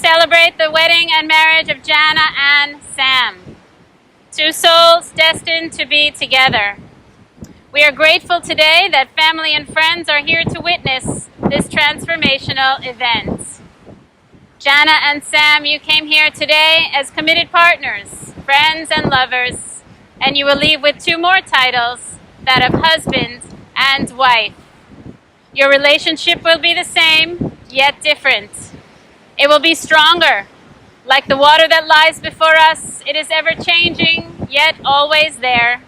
celebrate the wedding and marriage of Jana and Sam, two souls destined to be together. We are grateful today that family and friends are here to witness this transformational event. Jana and Sam, you came here today as committed partners, friends and lovers, and you will leave with two more titles, that of husband and wife. Your relationship will be the same, yet different. It will be stronger. Like the water that lies before us, it is ever-changing, yet always there.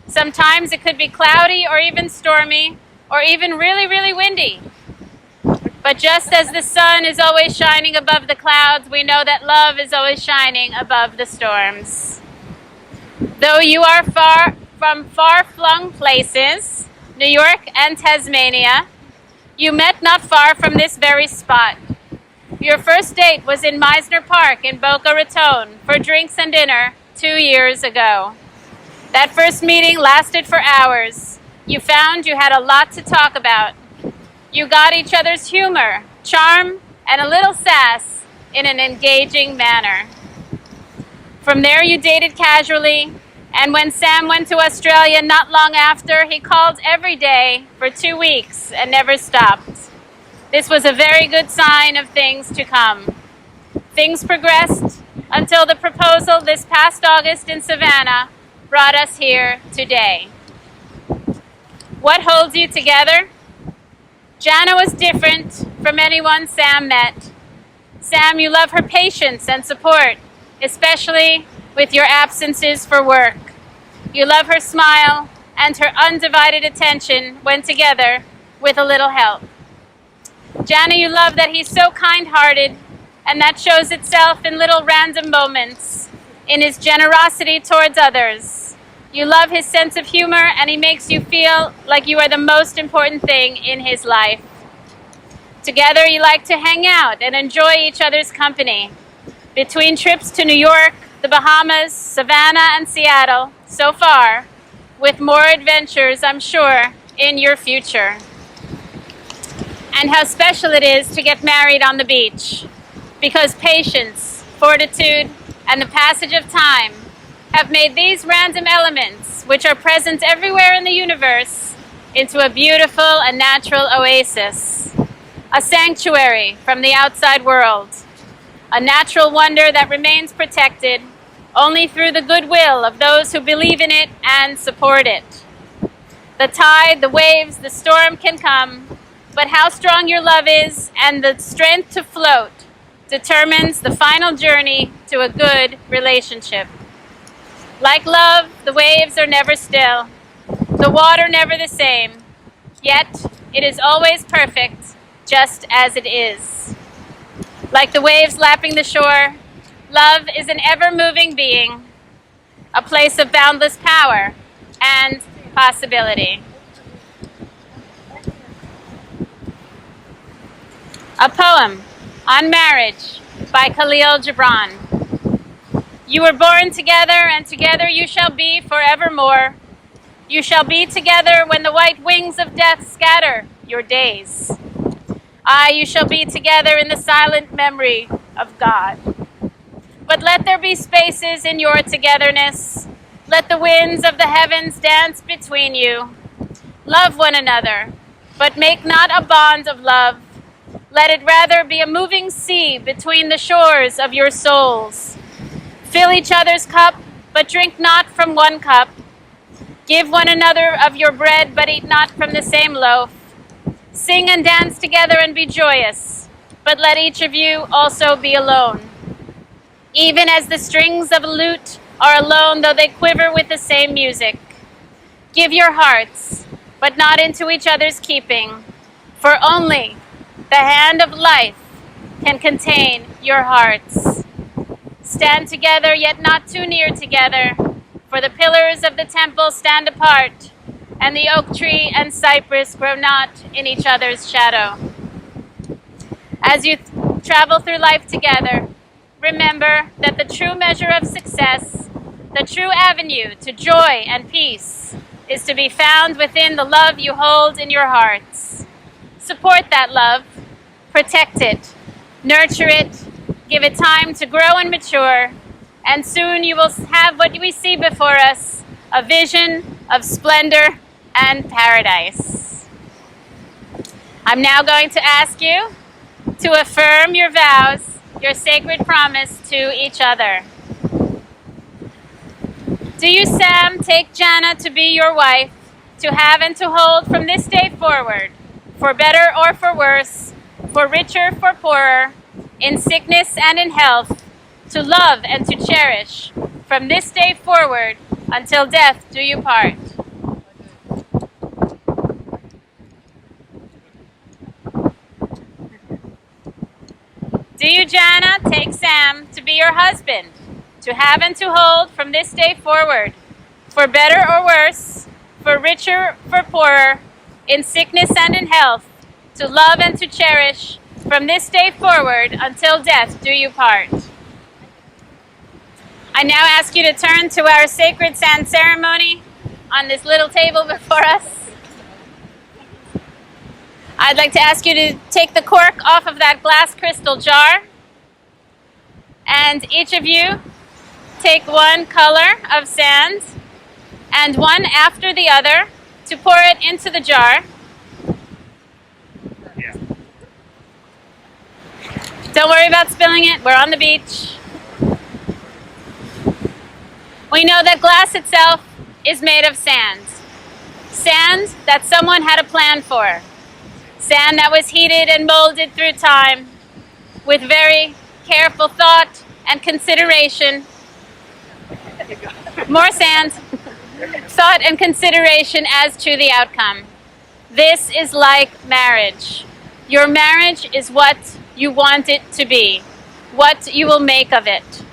Sometimes it could be cloudy or even stormy, or even really, really windy. But just as the sun is always shining above the clouds, we know that love is always shining above the storms. Though you are from far-flung places, New York and Tasmania, you met not far from this very spot. Your first date was in Meisner Park in Boca Raton for drinks and dinner 2 years ago. That first meeting lasted for hours. You found you had a lot to talk about. You got each other's humor, charm, and a little sass in an engaging manner. From there you dated casually, and when Sam went to Australia not long after, he called every day for 2 weeks and never stopped. This was a very good sign of things to come. Things progressed until the proposal this past August in Savannah brought us here today. What holds you together? Jana was different from anyone Sam met. Sam, you love her patience and support, especially with your absences for work. You love her smile and her undivided attention when together with a little help. Jana, you love that he's so kind-hearted, and that shows itself in little random moments, in his generosity towards others. You love his sense of humor, and he makes you feel like you are the most important thing in his life. Together, you like to hang out and enjoy each other's company. Between trips to New York, the Bahamas, Savannah, and Seattle, so far, with more adventures, I'm sure, in your future. And how special it is to get married on the beach, because patience, fortitude, and the passage of time have made these random elements, which are present everywhere in the universe, into a beautiful and natural oasis, a sanctuary from the outside world, a natural wonder that remains protected only through the goodwill of those who believe in it and support it. The tide, the waves, the storm can come, but how strong your love is and the strength to float determines the final journey to a good relationship. Like love, the waves are never still, the water never the same, yet it is always perfect, just as it is. Like the waves lapping the shore, love is an ever-moving being, a place of boundless power and possibility. A poem on marriage by Khalil Gibran. You were born together, and together you shall be forevermore. You shall be together when the white wings of death scatter your days. Aye, you shall be together in the silent memory of God. But let there be spaces in your togetherness. Let the winds of the heavens dance between you. Love one another, but make not a bond of love. Let it rather be a moving sea between the shores of your souls. Fill each other's cup, but drink not from one cup. Give one another of your bread, but eat not from the same loaf. Sing and dance together and be joyous, but let each of you also be alone. Even as the strings of a lute are alone, though they quiver with the same music. Give your hearts, but not into each other's keeping, for only the hand of life can contain your hearts. Stand together, yet not too near together, for the pillars of the temple stand apart, and the oak tree and cypress grow not in each other's shadow. As you travel through life together, remember that the true measure of success, the true avenue to joy and peace, is to be found within the love you hold in your hearts. Support that love, protect it, nurture it, Give it time to grow and mature, and soon you will have what we see before us, a vision of splendor and paradise. I'm now going to ask you to affirm your vows, your sacred promise to each other. Do you, Sam, take Jana to be your wife, to have and to hold from this day forward, for better or for worse, for richer, for poorer, in sickness and in health, to love and to cherish, from this day forward, until death do you part? Do you, Jana, take Sam to be your husband, to have and to hold from this day forward, for better or worse, for richer, for poorer, in sickness and in health, to love and to cherish, from this day forward, until death do you part? I now ask you to turn to our sacred sand ceremony on this little table before us. I'd like to ask you to take the cork off of that glass crystal jar, and each of you take one color of sand and one after the other to pour it into the jar. Yeah. Don't worry about spilling it, we're on the beach. We know that glass itself is made of sand. Sand that someone had a plan for. Sand that was heated and molded through time with very careful thought and consideration. More sand. Thought and consideration as to the outcome. This is like marriage. Your marriage is what you want it to be, what you will make of it.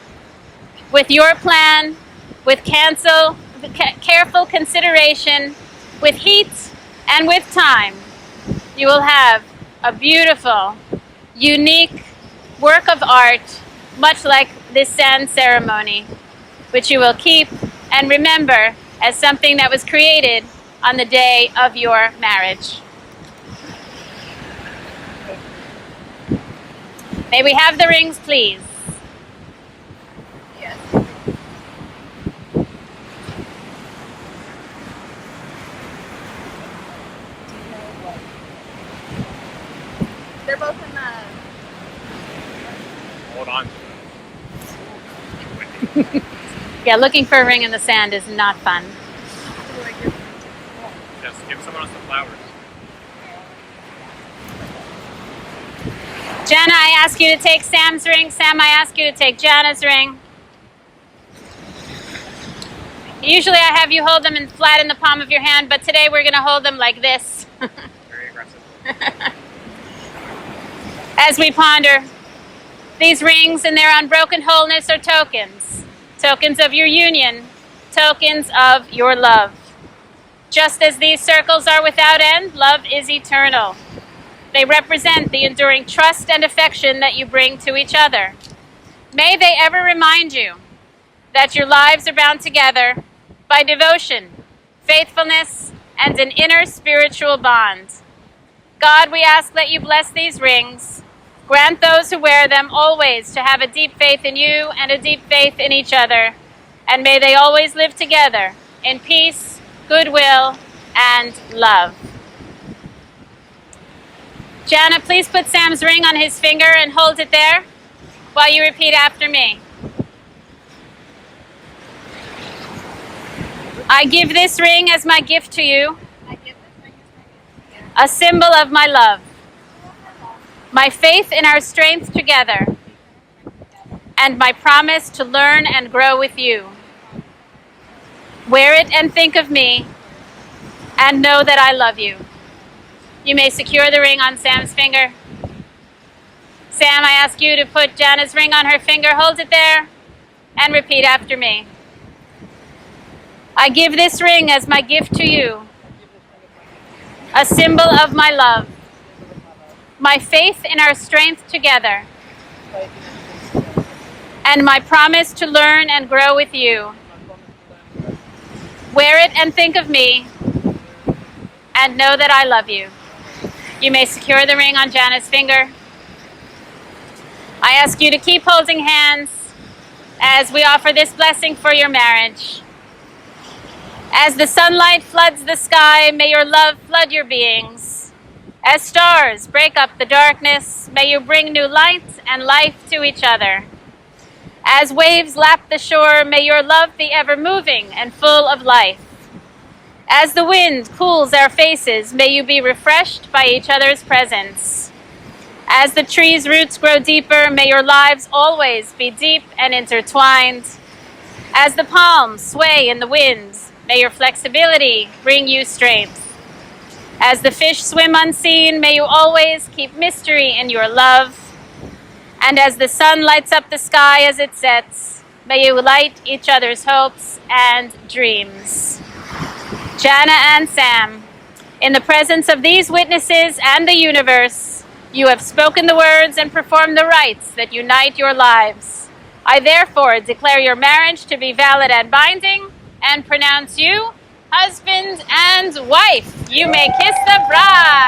With your plan, with careful consideration, with heat and with time, you will have a beautiful, unique work of art, much like this sand ceremony, which you will keep and remember as something that was created on the day of your marriage. May we have the rings, please? Yes. They're both in the... Hold on. Yeah, looking for a ring in the sand is not fun. Just give someone else the flowers. Jana, I ask you to take Sam's ring. Sam, I ask you to take Jana's ring. Usually I have you hold them flat in the palm of your hand, but today we're going to hold them like this. Very aggressive. As we ponder, these rings and their unbroken wholeness are tokens. Tokens of your union. Tokens of your love. Just as these circles are without end, love is eternal. They represent the enduring trust and affection that you bring to each other. May they ever remind you that your lives are bound together by devotion, faithfulness, and an inner spiritual bond. God, we ask that you bless these rings. Grant those who wear them always to have a deep faith in you and a deep faith in each other. And may they always live together in peace, goodwill, and love. Jana, please put Sam's ring on his finger and hold it there while you repeat after me. I give this ring as my gift to you, a symbol of my love, my faith in our strength together, and my promise to learn and grow with you. Wear it and think of me, and know that I love you. You may secure the ring on Sam's finger. Sam, I ask you to put Jana's ring on her finger, hold it there, and repeat after me. I give this ring as my gift to you, a symbol of my love, my faith in our strength together, and my promise to learn and grow with you. Wear it and think of me, and know that I love you. You may secure the ring on Jana's finger. I ask you to keep holding hands as we offer this blessing for your marriage. As the sunlight floods the sky, may your love flood your beings. As stars break up the darkness, may you bring new light and life to each other. As waves lap the shore, may your love be ever moving and full of life. As the wind cools our faces, may you be refreshed by each other's presence. As the tree's roots grow deeper, may your lives always be deep and intertwined. As the palms sway in the winds, may your flexibility bring you strength. As the fish swim unseen, may you always keep mystery in your love. And as the sun lights up the sky as it sets, may you light each other's hopes and dreams. Jana and Sam, in the presence of these witnesses and the universe, you have spoken the words and performed the rites that unite your lives. I therefore declare your marriage to be valid and binding and pronounce you husband and wife. You may kiss the bride.